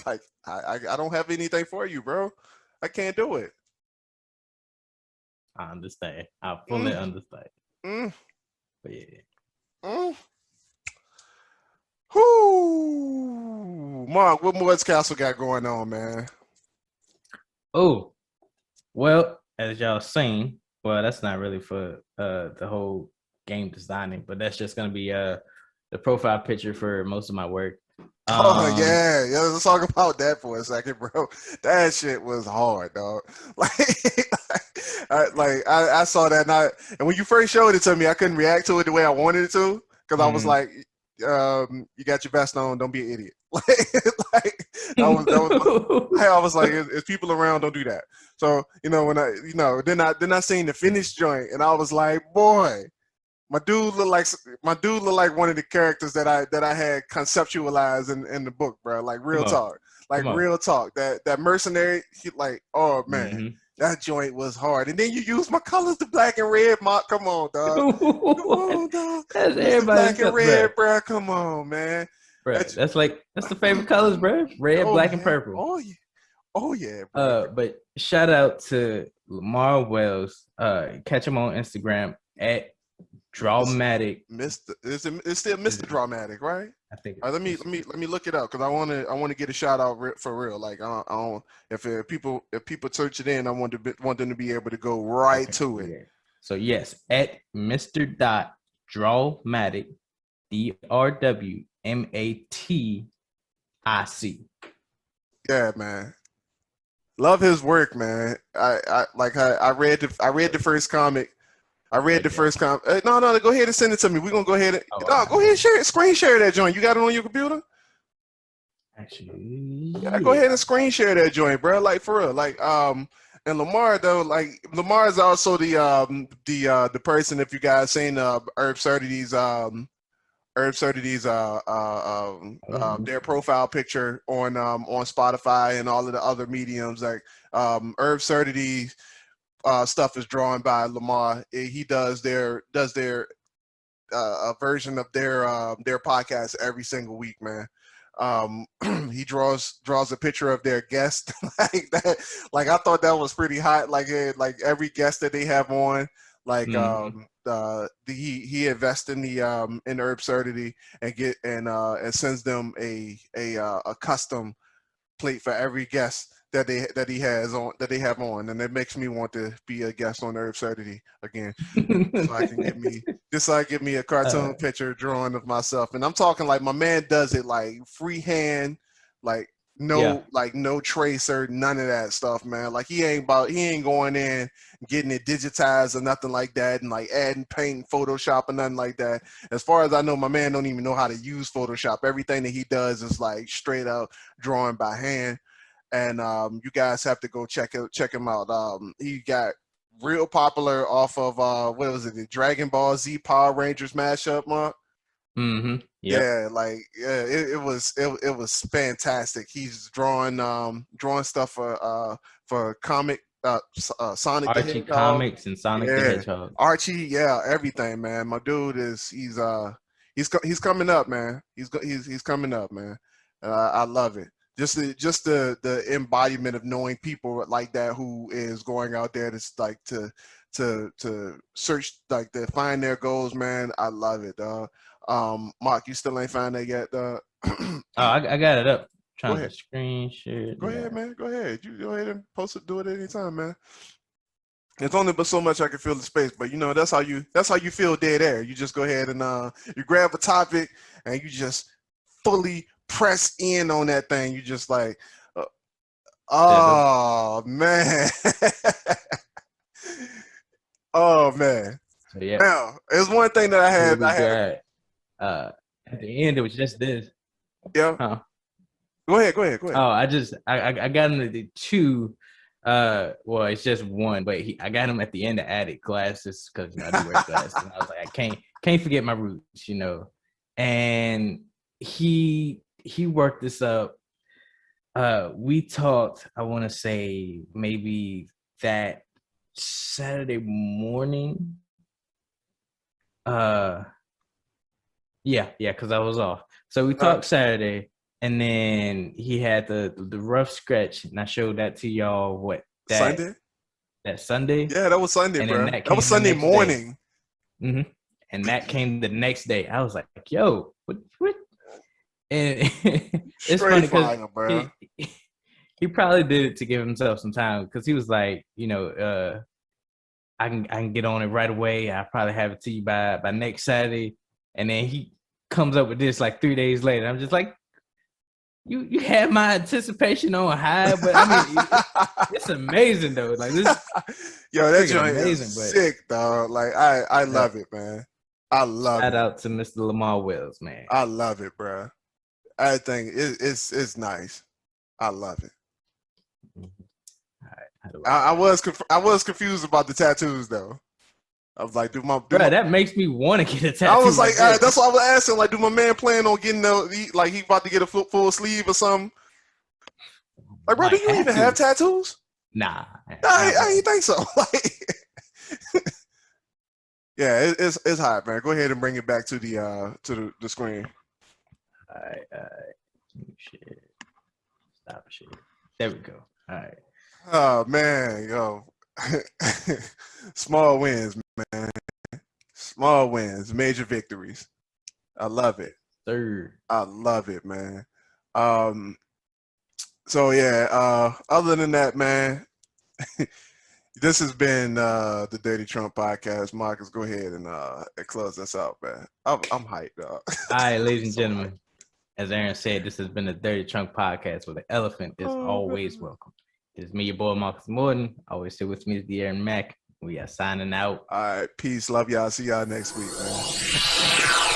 A: Like, I don't have anything for you, bro. I can't do it.
B: I understand. I fully understand. But yeah.
A: Whoo, Mark, what Morton's Castle got going on, man?
B: Oh, well, as y'all seen, well, that's not really for the whole game designing, but that's just gonna be the profile picture for most of my work.
A: Yeah, let's talk about that for a second, bro. That shit was hard, dog. I saw that, and when you first showed it to me, I couldn't react to it the way I wanted it to, because I was like, you got your vest on, don't be an idiot. I was like, if people around, don't do that. So, when then I seen the finished joint, and I was like, boy, my dude looked like one of the characters that I had conceptualized in the book, bro. Like, real talk. Real talk. That mercenary, oh man, that joint was hard. And then you use my colors, the black and red, Mark. Come on, dog. Come on, dog.
B: That's everybody's
A: black and red, bro. Come on, man.
B: Bro, that's the favorite colors, bro. Red, black, and purple.
A: Oh yeah, bro.
B: But shout out to Lamar Wells. Catch him on Instagram at Drawmatic.
A: It's still Mr. Dramatic, right?
B: I think.
A: Let me look it up, because I want to get a shout out for real. Like, I don't, if people search it in, I want them to be able to go right to it.
B: Yeah. So yes, at Mr. Drawmatic, DRWMATIC.
A: Yeah, man. Love his work, man. I read the first comic. I read the first comic. No, go ahead and send it to me. We're gonna go ahead and go ahead and share it. Screen share that joint. You got it on your computer?
B: Actually,
A: yeah. Go ahead and screen share that joint, bro. Like, for real. Like, and Lamar, though, like, Lamar is also the person, if you guys seen Absurdity's their profile picture on Spotify and all of the other mediums. Like, Absurdity stuff is drawn by Lamar. He does their a version of their podcast every single week, man. He draws a picture of their guest like that. Like, I thought that was pretty hot. Like, every guest that they have on, Like
B: Mm-hmm.
A: he invests in the in Herbsurdity and sends them a custom plate for every guest that he have on, and it makes me want to be a guest on Herbsurdity again, so I can get me just so I get me a cartoon picture drawing of myself. And I'm talking like my man does it like freehand, like
B: Yeah.
A: no tracer, none of that stuff, man. Like he ain't going in getting it digitized or nothing like that, and like adding paint, Photoshop or nothing like that. As far as I know, my man don't even know how to use Photoshop. Everything that he does is like straight up drawing by hand. And you guys have to go check him out. He got real popular off of what was it, the Dragon Ball Z Power Rangers mashup, Mark?
B: Mm-hmm. Yep.
A: Yeah, like it was fantastic. He's drawing stuff for comic Sonic the
B: Archie
A: Hedgehog.
B: Comics and Sonic the
A: Yeah,
B: Hedgehog.
A: Archie. Yeah, everything, man. My dude he's coming up, man. He's coming up, man. I love it. Just the embodiment of knowing people like that who is going out there to search, like, to find their goals, man. I love it, dog. Mark, you still ain't found that yet, dog.
B: Oh, I got it up.
A: Go
B: Trying to
A: ahead.
B: screen share.
A: Go ahead, man. Go ahead. You go ahead and post it. Do it anytime, man. It's only but so much I can fill the space, but that's how you feel dead air. You just go ahead and you grab a topic and you just fully press in on that thing. You just like, oh man, oh man.
B: So yeah.
A: Now, there's one thing that I had.
B: At the end it was just this.
A: Yeah.
B: Huh?
A: Go ahead.
B: Oh, I got him the two. Well, it's just one, but I got him at the end of added glasses because I do wear glasses. And I was like, I can't forget my roots, And he worked this up. We talked, I want to say maybe that Saturday morning. Yeah, because I was off. So we talked Saturday, and then he had the rough sketch, and I showed that to y'all.
A: Sunday?
B: That Sunday?
A: Yeah, that was Sunday,
B: and
A: bro.
B: That
A: was Sunday morning.
B: Mm-hmm. And that came the next day. I was like, yo, what? And it's funny because he probably did it to give himself some time, because he was like, I can get on it right away. I'll probably have it to you by next Saturday. And then he comes up with this like 3 days later. I'm just like, you had my anticipation on high, but I mean, it's amazing though. Like this,
A: yo, that joint is sick, dog. Like I love it, man. I love it.
B: Shout out to Mr. Lamar Wells, man.
A: I love it, bro. I think it's nice. I love it.
B: All right.
A: I was confused about the tattoos though. I was like,
B: that makes me want to get a tattoo.
A: I was like, that's what I was asking. Like, do my man plan on getting he about to get a full sleeve or something? Like, bro, do you even have tattoos?
B: Nah,
A: I ain't think so. Like, yeah, it's hot, man. Go ahead and bring it back to the screen.
B: All right. Shit. Stop shit. There we go. All right.
A: Oh man, yo. Small wins, man. Small wins, major victories. I love it.
B: Third.
A: I love it, man. So yeah, other than that, man, this has been the Dirty Trump Podcast. Marcus, go ahead and close us out, man. I'm hyped, dog.
B: All right, ladies and gentlemen. As Aaron said, this has been the Dirty Trunk Podcast, where the elephant is always welcome. It's me, your boy, Marcus Morton. Always here with me is the Aaron Mack. We are signing out.
A: All right. Peace. Love y'all. See y'all next week, man.